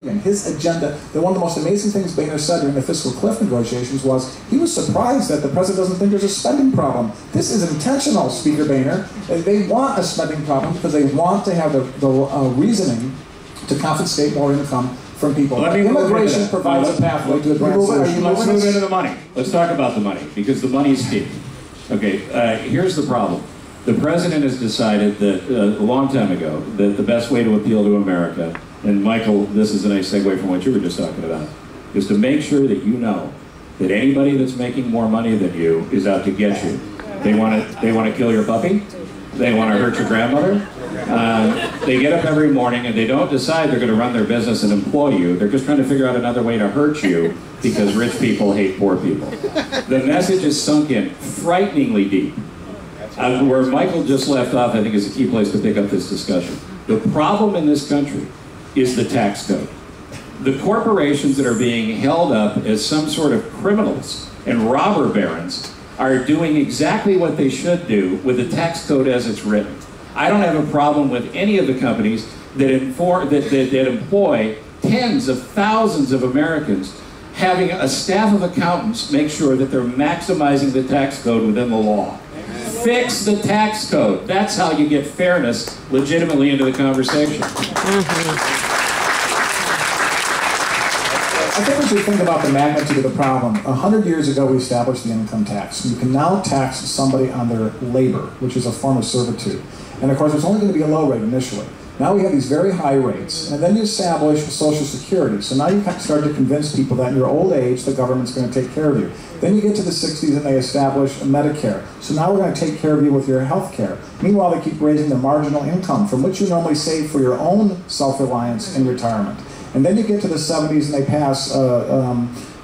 His agenda, one of the most amazing things Boehner said during the fiscal cliff negotiations was he was surprised that the president doesn't think there's a spending problem. This is intentional, Speaker Boehner. They want a spending problem because they want to have the reasoning to confiscate more income from people. Immigration provides a pathway to advance solutions. Let's move into the money. Let's talk about the money, because the money is key. Okay, here's the problem. The president has decided that a long time ago that the best way to appeal to America, and Michael, this is a nice segue from what you were just talking about, is to make sure that you know that anybody that's making more money than you is out to get you. They want to kill your puppy. They want to hurt your grandmother. They get up every morning and they don't decide they're going to run their business and employ you. They're just trying to figure out another way to hurt you because rich people hate poor people. The message is sunk in frighteningly deep. Where Michael just left off, I think, is a key place to pick up this discussion. The problem in this country is the tax code. The corporations that are being held up as some sort of criminals and robber barons are doing exactly what they should do with the tax code as it's written. I don't have a problem with any of the companies that employ tens of thousands of Americans having a staff of accountants make sure that they're maximizing the tax code within the law. Fix the tax code. That's how you get fairness legitimately into the conversation. I think we should think about the magnitude of the problem. 100 years ago, we established the income tax. You can now tax somebody on their labor, which is a form of servitude. And of course, it's only going to be a low rate initially. Now we have these very high rates, and then you establish Social Security. So now you start to convince people that in your old age, the government's going to take care of you. Then you get to the 60s and they establish Medicare. So now we're going to take care of you with your health care. Meanwhile, they keep raising the marginal income from which you normally save for your own self-reliance in retirement. And then you get to the 70s and they pass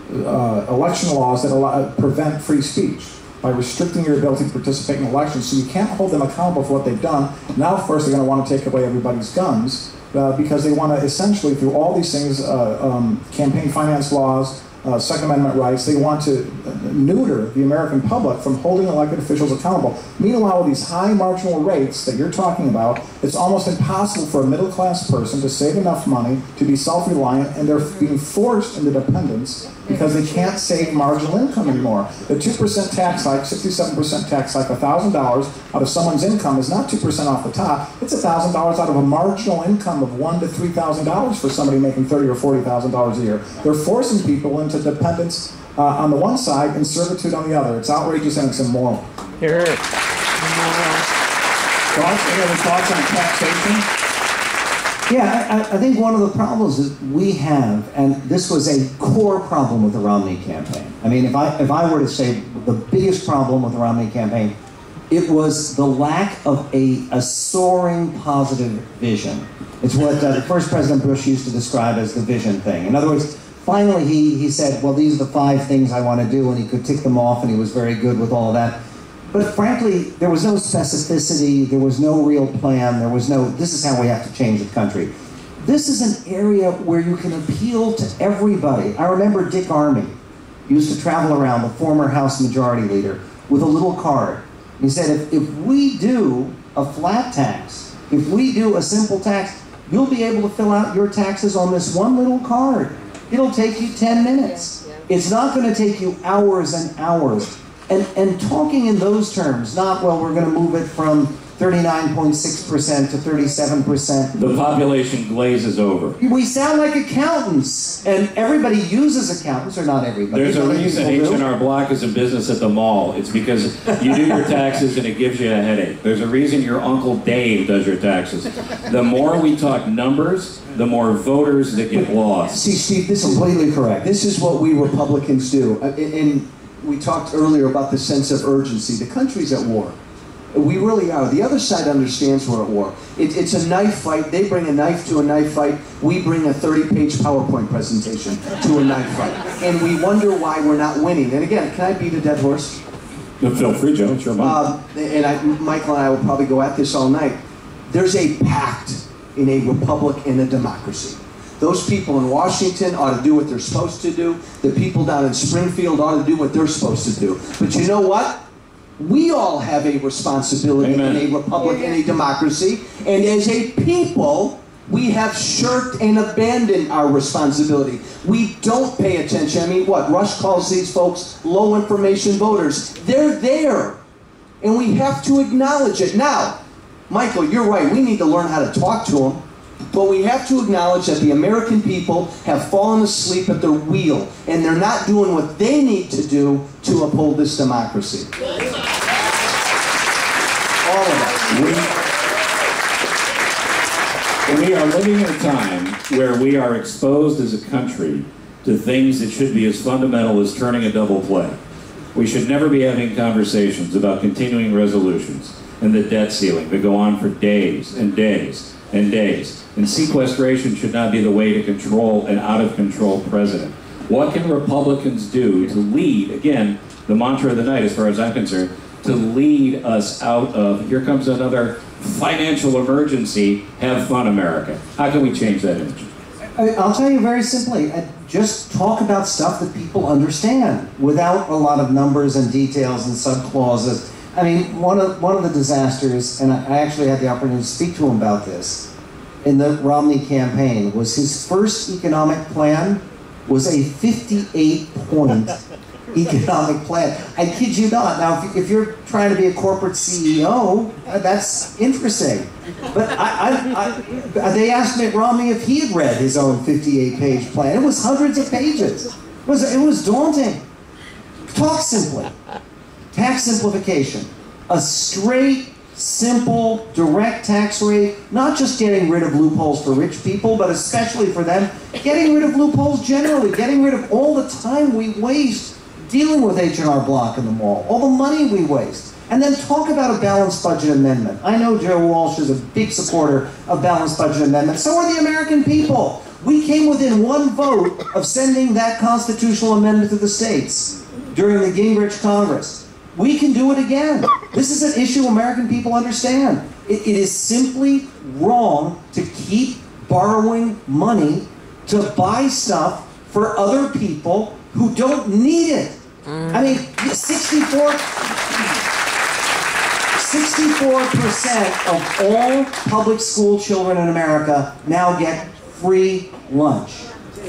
election laws that prevent free speech by restricting your ability to participate in elections, so you can't hold them accountable for what they've done. Now, first, they're going to want to take away everybody's guns because they want to essentially, through all these things, campaign finance laws, Second Amendment rights, they want to neuter the American public from holding elected officials accountable. Meanwhile, with these high marginal rates that you're talking about, it's almost impossible for a middle-class person to save enough money to be self-reliant, and they're being forced into dependence because they can't save marginal income anymore. The 2% tax hike, 67% tax hike, $1,000 out of someone's income is not 2% off the top. It's $1,000 out of a marginal income of $1,000 to $3,000 for somebody making $30,000 or $40,000 a year. They're forcing people into dependence on the one side and servitude on the other. It's outrageous and it's immoral. Here. Any other thoughts on taxation? Yeah, I think one of the problems that we have, and this was a core problem with the Romney campaign. I mean, if I were to say the biggest problem with the Romney campaign, it was the lack of a soaring positive vision. It's what the first President Bush used to describe as the vision thing. In other words, finally he said, well, these are the 5 things I want to do, and he could tick them off, and he was very good with all of that. But frankly, there was no specificity, there was no real plan, there was no, this is how we have to change the country. This is an area where you can appeal to everybody. I remember Dick Armey used to travel around, the former House Majority Leader, with a little card. He said, if we do a flat tax, if we do a simple tax, you'll be able to fill out your taxes on this one little card. It'll take you 10 minutes. It's not going to take you hours and hours. And talking in those terms, not, well, we're going to move it from 39.6% to 37%. The population glazes over. We sound like accountants, and everybody uses accountants, or not everybody. There's a reason H&R Block is a business at the mall. It's because you do your taxes and it gives you a headache. There's a reason your Uncle Dave does your taxes. The more we talk numbers, the more voters that get lost. See, Steve, this is completely correct. This is what we Republicans do. And we talked earlier about the sense of urgency. The country's at war. We really are. The other side understands we're at war. It's a knife fight. They bring a knife to a knife fight. We bring a 30-page PowerPoint presentation to a knife fight. And we wonder why we're not winning. And again, can I beat a dead horse? Feel free, Joe. It's your money. Michael and I will probably go at this all night. There's a pact in a republic and a democracy. Those people in Washington ought to do what they're supposed to do. The people down in Springfield ought to do what they're supposed to do. But you know what? We all have a responsibility in a republic and a democracy. And as a people, We have shirked and abandoned our responsibility. We don't pay attention. I mean, what? Rush calls these folks low information voters. They're there. And we have to acknowledge it. Now, Michael, you're right. We need to learn how to talk to them. But we have to acknowledge that the American people have fallen asleep at the wheel. And they're not doing what they need to do to uphold this democracy. All of us. We are living in a time where we are exposed as a country to things that should be as fundamental as turning a double play. We should never be having conversations about continuing resolutions and the debt ceiling that go on for days and days and days. And sequestration should not be the way to control an out-of-control president. What can Republicans do to lead, again, the mantra of the night as far as I'm concerned, to lead us out of, here comes another financial emergency, have fun, America? How can we change that image? I'll tell you very simply, just talk about stuff that people understand without a lot of numbers and details and subclauses. I mean, one of the disasters, and I actually had the opportunity to speak to him about this in the Romney campaign, was his first economic plan was a 58-point economic plan. I kid you not. Now, if you're trying to be a corporate CEO, that's interesting. But they asked Mitt Romney if he had read his own 58-page plan. It was hundreds of pages. It was daunting. Talk simply. Tax simplification. A straight, simple, direct tax rate, not just getting rid of loopholes for rich people, but especially for them, getting rid of loopholes generally, getting rid of all the time we waste dealing with H&R Block in the mall, all the money we waste. And then talk about a balanced budget amendment. I know Joe Walsh is a big supporter of balanced budget amendment. So are the American people. We came within one vote of sending that constitutional amendment to the states during the Gingrich Congress. We can do it again. This is an issue American people understand. It is simply wrong to keep borrowing money to buy stuff for other people who don't need it. I mean, 64% of all public school children in America now get free lunch.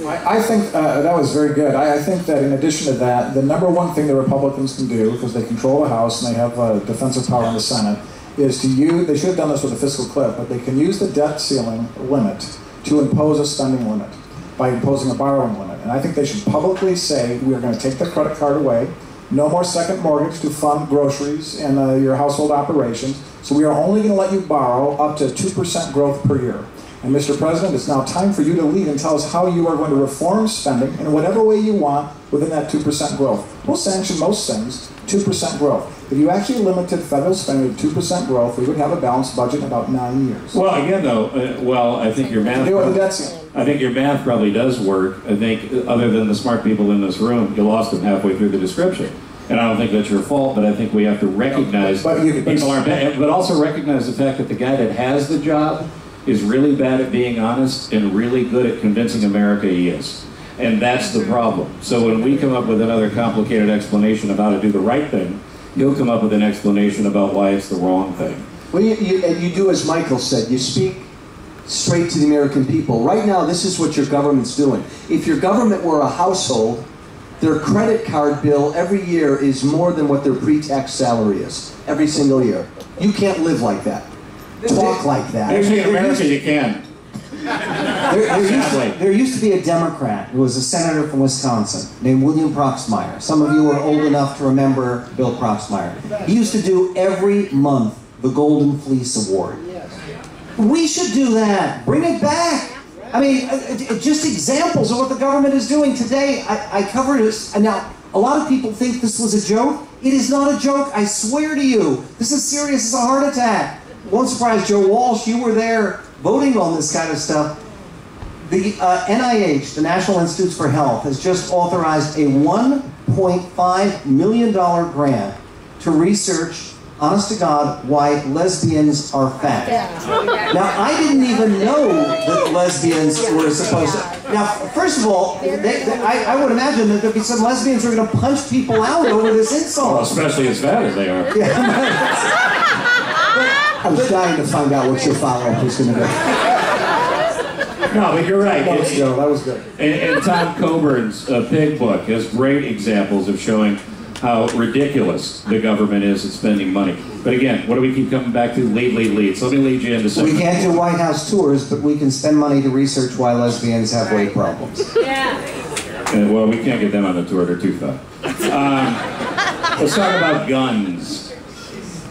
I think that was very good. I think that in addition to that, the number one thing the Republicans can do, because they control the House and they have defensive power in the Senate, is to use, they should have done this with a fiscal cliff, but they can use the debt ceiling limit to impose a spending limit by imposing a borrowing limit. And I think they should publicly say, we are going to take the credit card away, no more second mortgage to fund groceries and your household operations, so we are only going to let you borrow up to 2% growth per year. And Mr. President, it's now time for you to lead and tell us how you are going to reform spending in whatever way you want within that 2% growth. We'll sanction most things, 2% growth. If you actually limited federal spending to 2% growth, we would have a balanced budget in about 9 years. Well, again, though, I think your math. I think your math probably does work. I think, other than the smart people in this room, you lost them halfway through the description. And I don't think that's your fault, but I think we have to recognize people aren't bad, but also recognize the fact that the guy that has the job is really bad at being honest and really good at convincing America he is. And that's the problem. So when we come up with another complicated explanation of how to do the right thing, he'll come up with an explanation about why it's the wrong thing. Well, you do as Michael said. You speak straight to the American people. Right now, this is what your government's doing. If your government were a household, their credit card bill every year is more than what their pre-tax salary is, every single year. You can't live like that. Talk like that. Actually, in America, you can. There used to be a Democrat who was a senator from Wisconsin named William Proxmire. Some of you are old enough to remember Bill Proxmire. He used to do every month the Golden Fleece Award. We should do that. Bring it back. I mean, just examples of what the government is doing today. I covered this, and now a lot of people think this was a joke. It is not a joke, I swear to you. This is serious, it's a heart attack. Won't surprise Joe Walsh, you were there voting on this kind of stuff. The NIH, the National Institutes for Health, has just authorized a $1.5 million grant to research, honest to God, why lesbians are fat. Now, I didn't even know that lesbians were supposed to... Now, first of all, I would imagine that there'd be some lesbians who are going to punch people out over this insult. Well, especially as fat as they are. Yeah. I was dying to find out what your follow-up was going to be. No, but you're right. That was good. And Tom Coburn's Pig book has great examples of showing how ridiculous the government is at spending money. But again, what do we keep coming back to? Lead. So let me lead you into something. We can't do White House tours, but we can spend money to research why lesbians have weight problems. Yeah. Well, we can't get them on the tour. They're too fat. Let's talk about guns.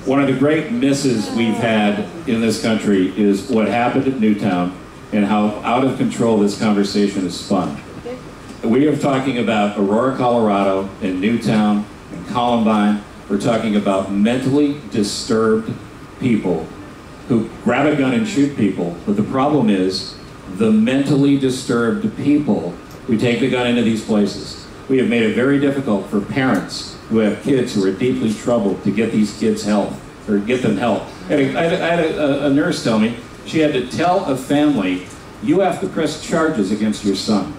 One of the great misses we've had in this country is what happened at Newtown and how out of control this conversation has spun. We are talking about Aurora, Colorado, and Newtown, and Columbine. We're talking about mentally disturbed people who grab a gun and shoot people. But the problem is, the mentally disturbed people who take the gun into these places. We have made it very difficult for parents who have kids who are deeply troubled to get these kids help, or get them help. I had a nurse tell me, she had to tell a family, you have to press charges against your son.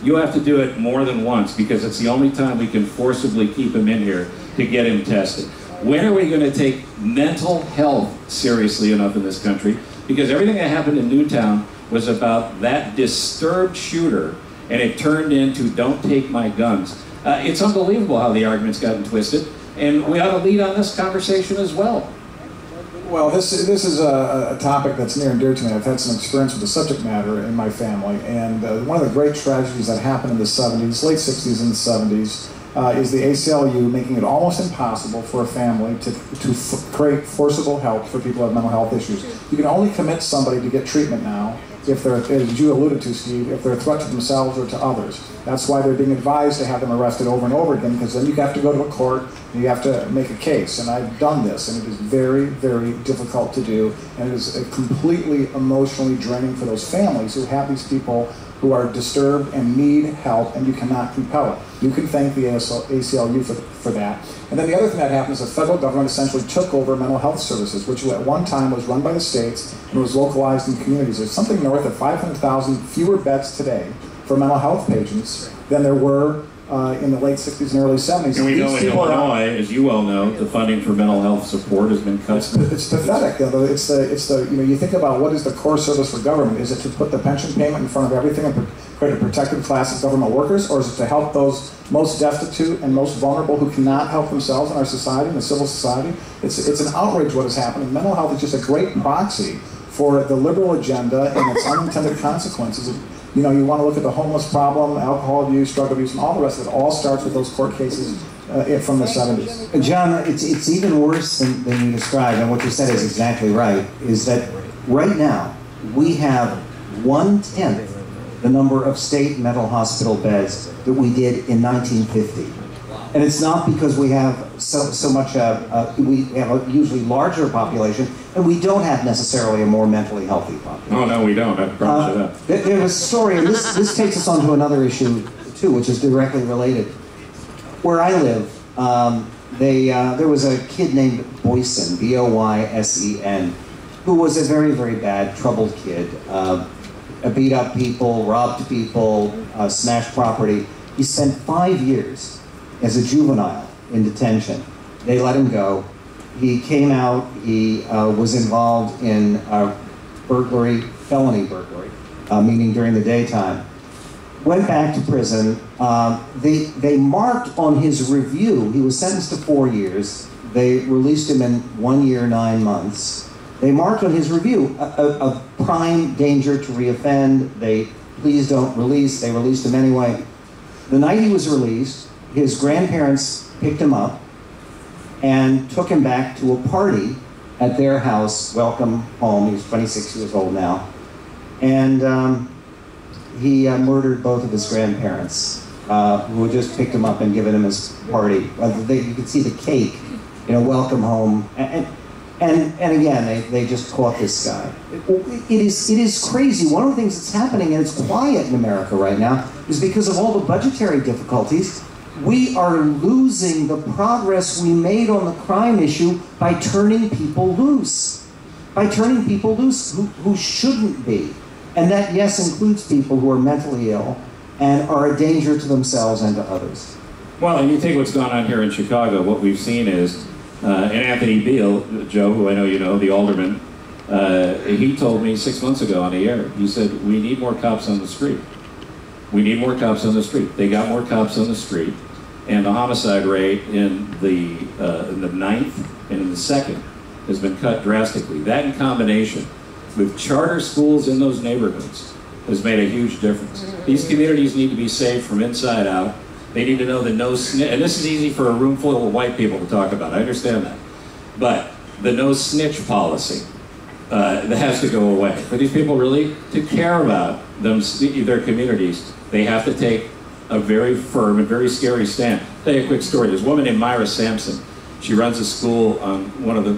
You have to do it more than once because it's the only time we can forcibly keep him in here to get him tested. When are we going to take mental health seriously enough in this country? Because everything that happened in Newtown was about that disturbed shooter, and it turned into don't take my guns. It's unbelievable how the argument's gotten twisted, and we ought to lead on this conversation as well. Well, this is a topic that's near and dear to me. I've had some experience with the subject matter in my family, and one of the great tragedies that happened in the 70s, late 60s and 70s, is the ACLU making it almost impossible for a family to create forcible help for people who have mental health issues. You can only commit somebody to get treatment now if they're, as you alluded to, Steve, if they're a threat to themselves or to others. That's why they're being advised to have them arrested over and over again, because then you have to go to a court and you have to make a case. And I've done this, and it is very, very difficult to do, and it is completely emotionally draining for those families who have these people who are disturbed and need help, and you cannot compel it. You can thank the ACLU for that. And then the other thing that happened is the federal government essentially took over mental health services, which at one time was run by the states and was localized in communities. There's something north of 500,000 fewer beds today for mental health patients than there were in the late 60s and early 70s. And we know in Illinois, as you well know, the funding for mental health support has been cut. It's pathetic. It's the you know, you think about what is the core service for government. Is it to put the pension payment in front of everything and create a protected class of government workers, or is it to help those most destitute and most vulnerable who cannot help themselves in our society, in the civil society? It's an outrage what is happening. Mental health is just a great proxy for the liberal agenda and its unintended consequences. You know, you want to look at the homeless problem, alcohol abuse, drug abuse, and all the rest of it. It all starts with those court cases from the 70s. John, it's even worse than you described, and what you said is exactly right, is that right now we have 1/10 the number of state mental hospital beds that we did in 1950. And it's not because we have so much, we have a usually larger population, and we don't have necessarily a more mentally healthy population. Oh, no, we don't. I promise you that. There was a story, and this takes us on to another issue, too, which is directly related. Where I live, there was a kid named Boysen, B-O-Y-S-E-N, who was a very, very bad, troubled kid. Beat up people, robbed people, smashed property. He spent 5 years as a juvenile in detention. They let him go. He came out, he was involved in burglary, felony burglary, meaning during the daytime. Went back to prison. They marked on his review, he was sentenced to 4 years. They released him in 1 year, 9 months. They marked on his review a prime danger to reoffend. They please don't release. They released him anyway. The night he was released, his grandparents picked him up and took him back to a party at their house, welcome home. He was 26 years old now. And he murdered both of his grandparents, who had just picked him up and given him his party. You could see the cake, you know, welcome home. And again, they just caught this guy. It is crazy. One of the things that's happening, and it's quiet in America right now, is because of all the budgetary difficulties, we are losing the progress we made on the crime issue by turning people loose. By turning people loose who shouldn't be. And that, yes, includes people who are mentally ill and are a danger to themselves and to others. Well, and you take what's gone on here in Chicago, what we've seen is, and Anthony Beale, Joe, who I know you know, the alderman, He told me 6 months ago on the air, he said, we need more cops on the street. We need more cops on the street. They got more cops on the street, and the homicide rate in the 9th and in the 2nd has been cut drastically. That in combination with charter schools in those neighborhoods has made a huge difference. These communities need to be safe from inside out. They need to know that no snitch, and this is easy for a room full of white people to talk about, I understand that. But the no snitch policy, that has to go away. For these people really to care about their communities, they have to take a very firm and very scary stand. I'll tell you a quick story. There's a woman named Myra Sampson. She runs a school on one of the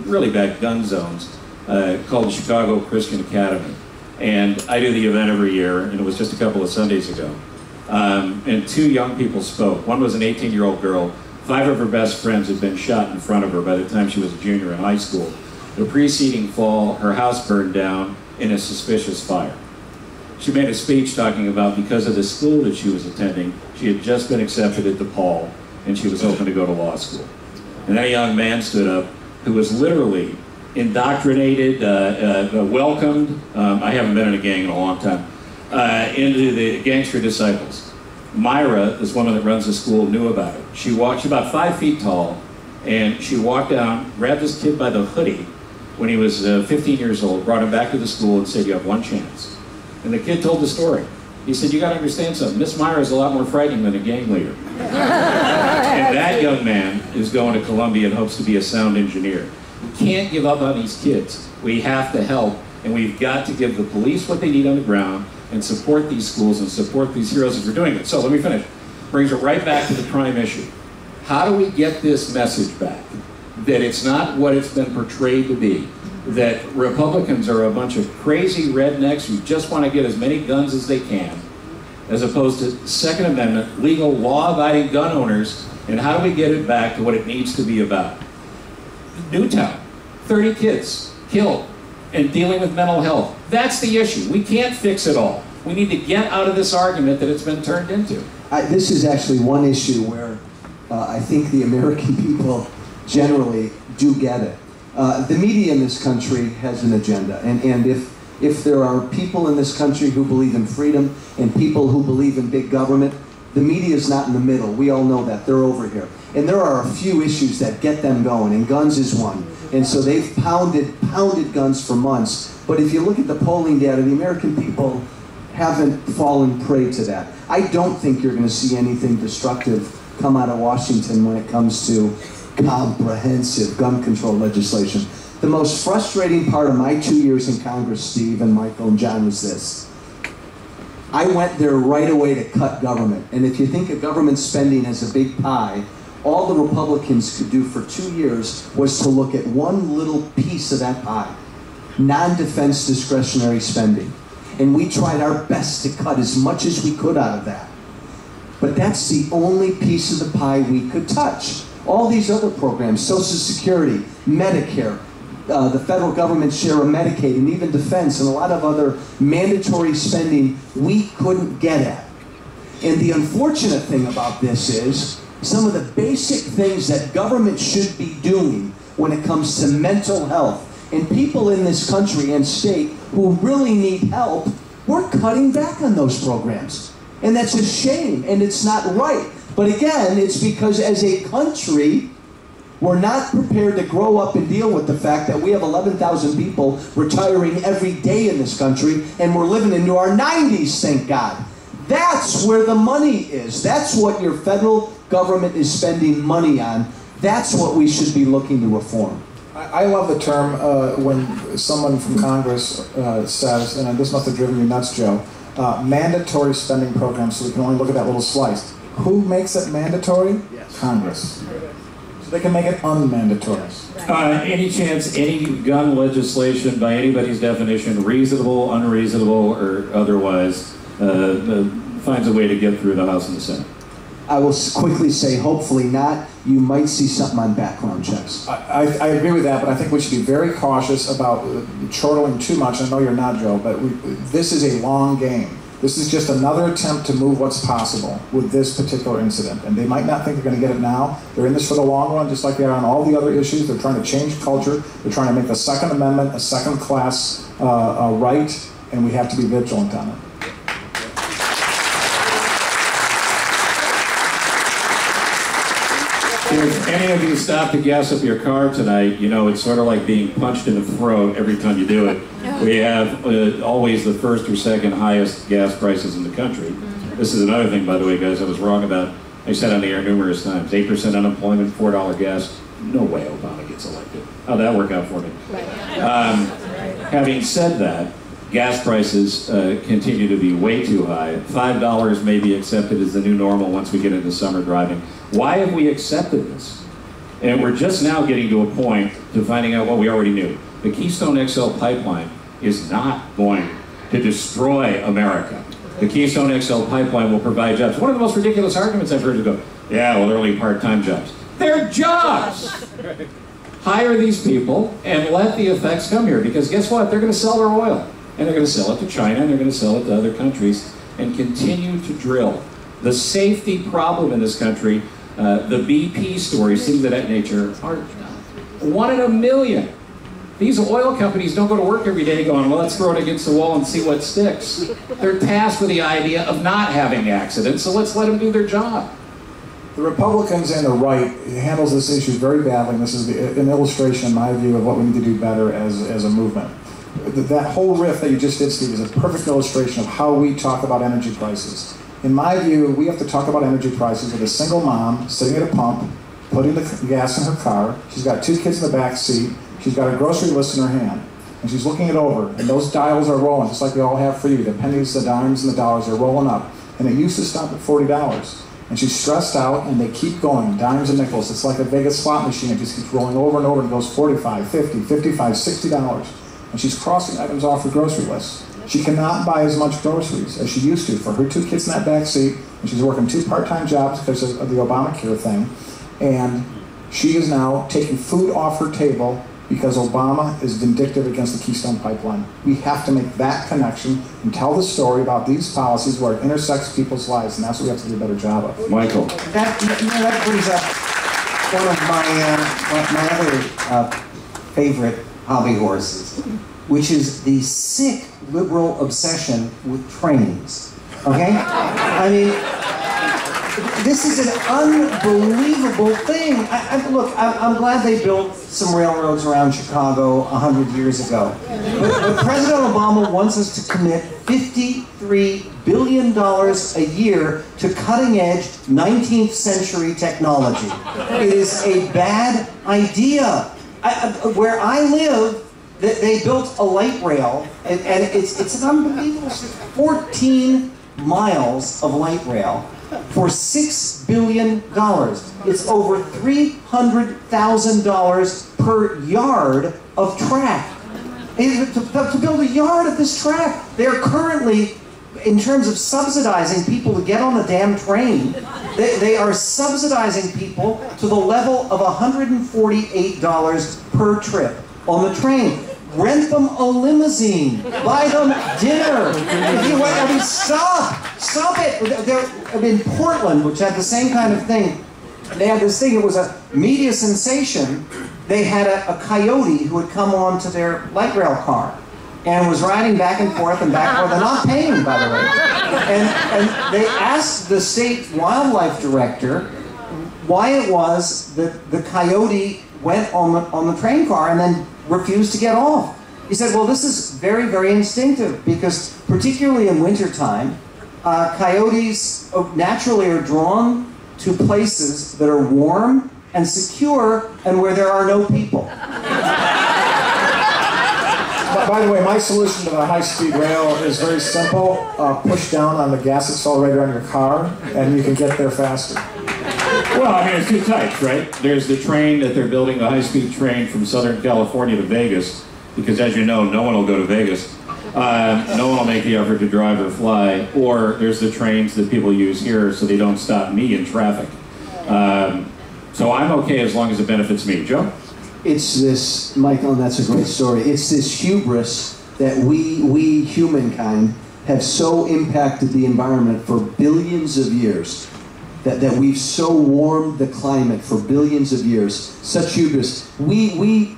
really bad gun zones called the Chicago Christian Academy. And I do the event every year, and it was just a couple of Sundays ago. And 2 young people spoke. One was an 18-year-old girl. 5 of her best friends had been shot in front of her by the time she was a junior in high school. The preceding fall, her house burned down in a suspicious fire. She made a speech talking about because of the school that she was attending, she had just been accepted at DePaul, and she was hoping to go to law school. And that young man stood up who was literally indoctrinated, welcomed, I haven't been in a gang in a long time, into the gangster disciples. Myra, this woman that runs the school, knew about it. She's about 5 feet tall, and she walked down, grabbed this kid by the hoodie when he was 15 years old, brought him back to the school and said, you have one chance. And the kid told the story. He said, you got to understand something. Miss Myra is a lot more frightening than a gang leader. And that young man is going to Columbia and hopes to be a sound engineer. We can't give up on these kids. We have to help, and we've got to give the police what they need on the ground and support these schools and support these heroes as we're doing it. So let me finish. Brings it right back to the prime issue. How do we get this message back? That it's not what it's been portrayed to be. That Republicans are a bunch of crazy rednecks who just want to get as many guns as they can, as opposed to Second Amendment, legal, law-abiding gun owners, and how do we get it back to what it needs to be about? Newtown, 30 kids killed and dealing with mental health. That's the issue. We can't fix it all. We need to get out of this argument that it's been turned into. This is actually one issue where I think the American people generally do get it. The media in this country has an agenda, and if there are people in this country who believe in freedom and people who believe in big government, the media is not in the middle. We all know that. They're over here. And there are a few issues that get them going, and guns is one. And so they've pounded guns for months. But if you look at the polling data, the American people haven't fallen prey to that. I don't think you're going to see anything destructive come out of Washington when it comes to comprehensive gun control legislation. The most frustrating part of my 2 years in Congress, Steve and Michael and John, was this. I went there right away to cut government. And if you think of government spending as a big pie, all the Republicans could do for 2 years was to look at one little piece of that pie, non-defense discretionary spending. And we tried our best to cut as much as we could out of that. But that's the only piece of the pie we could touch. All these other programs, Social Security, Medicare, the federal government's share of Medicaid, and even defense, and a lot of other mandatory spending we couldn't get at. And the unfortunate thing about this is some of the basic things that government should be doing when it comes to mental health, and people in this country and state who really need help, we're cutting back on those programs. And that's a shame, and it's not right. But again, it's because as a country, we're not prepared to grow up and deal with the fact that we have 11,000 people retiring every day in this country, and we're living into our 90s, thank God. That's where the money is. That's what your federal government is spending money on. That's what we should be looking to reform. I love the term when someone from Congress says, and this must have driven you nuts, Joe, mandatory spending programs, so we can only look at that little slice. Who makes it mandatory? Yes. Congress. So they can make it unmandatory. Any chance, any gun legislation, by anybody's definition, reasonable, unreasonable, or otherwise, finds a way to get through the House and the Senate? I will quickly say, hopefully not. You might see something on background checks. I agree with that, but I think we should be very cautious about chortling too much. I know you're not, Joe, but this is a long game. This is just another attempt to move what's possible with this particular incident. And they might not think they're going to get it now. They're in this for the long run, just like they are on all the other issues. They're trying to change culture. They're trying to make the Second Amendment a second-class right, and we have to be vigilant on it. If any of you stop to gas up your car tonight, you know it's sort of like being punched in the throat every time you do it. We have always the first or second highest gas prices in the country. This is another thing, by the way, guys, I was wrong about. I said on the air numerous times, 8% unemployment, $4 gas. No way Obama gets elected. How'd that work out for me? Having said that, gas prices continue to be way too high. $5 may be accepted as the new normal once we get into summer driving. Why have we accepted this? And we're just now getting to a point to finding out what we already knew. The Keystone XL pipeline is not going to destroy America. The Keystone XL pipeline will provide jobs. One of the most ridiculous arguments I've heard is go, yeah, well, they're only part-time jobs. They're jobs! Hire these people and let the effects come here, because guess what? They're going to sell their oil. And they're going to sell it to China, and they're going to sell it to other countries, and continue to drill. The safety problem in this country, the BP stories, things of that nature, are 1 in a million. These oil companies don't go to work every day going, well, let's throw it against the wall and see what sticks. They're tasked with the idea of not having accidents, so let's let them do their job. The Republicans and the right handles this issue very badly, and this is an illustration, in my view, of what we need to do better as a movement. That whole riff that you just did, Steve, is a perfect illustration of how we talk about energy prices. In my view, we have to talk about energy prices with a single mom sitting at a pump, putting the gas in her car. She's got 2 kids in the back seat. She's got a grocery list in her hand, and she's looking it over, and those dials are rolling, just like we all have for you. The pennies, the dimes, and the dollars are rolling up, and it used to stop at $40. And she's stressed out, and they keep going, dimes and nickels. It's like a Vegas slot machine. It just keeps rolling over and over, and goes $45, $50, $55, $60. And she's crossing items off her grocery list. She cannot buy as much groceries as she used to for her 2 kids in that back seat, and she's working 2 part-time jobs because of the Obamacare thing. And she is now taking food off her table because Obama is vindictive against the Keystone Pipeline. We have to make that connection and tell the story about these policies where it intersects people's lives, and that's what we have to do a better job of. Michael. That brings up one of my other favorite hobby horses, which is the sick liberal obsession with trains. Okay? I mean, this is an unbelievable thing. Look, I'm glad they built some railroads around Chicago 100 years ago. But President Obama wants us to commit $53 billion a year to cutting-edge 19th century technology. It is a bad idea. Where I live, they built a light rail, and it's an unbelievable 14 miles of light rail for $6 billion. It's over $300,000 per yard of track. To build a yard of this track, they're currently, in terms of subsidizing people to get on a damn train, they are subsidizing people to the level of $148 per trip on the train. Rent them a limousine. Buy them dinner. I mean, stop it. In Portland, which had the same kind of thing, they had this thing. It was a media sensation. They had a coyote who had come onto their light rail car and was riding back and forth and back and forth. They're not paying, by the way. And they asked the state wildlife director why it was that the coyote went on the train car and then refused to get off. He said, well, this is very, very instinctive, because particularly in wintertime, coyotes naturally are drawn to places that are warm and secure and where there are no people. By the way, my solution to the high-speed rail is very simple. Push down on the gas accelerator on your car, and you can get there faster. Well, I mean, it's 2 types, right? There's the train that they're building, the high-speed train from Southern California to Vegas, because as you know, no one will go to Vegas. No one will make the effort to drive or fly. Or there's the trains that people use here so they don't stop me in traffic. So I'm okay as long as it benefits me. Joe? It's this, Michael, and that's a great story. It's this hubris that we humankind have so impacted the environment for billions of years, that we've so warmed the climate for billions of years, such hubris. We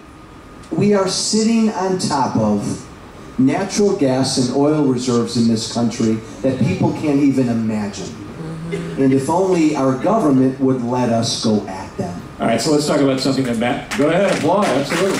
are sitting on top of natural gas and oil reserves in this country that people can't even imagine. And if only our government would let us go at them. All right, so let's talk about something that Matt, go ahead, applaud, absolutely.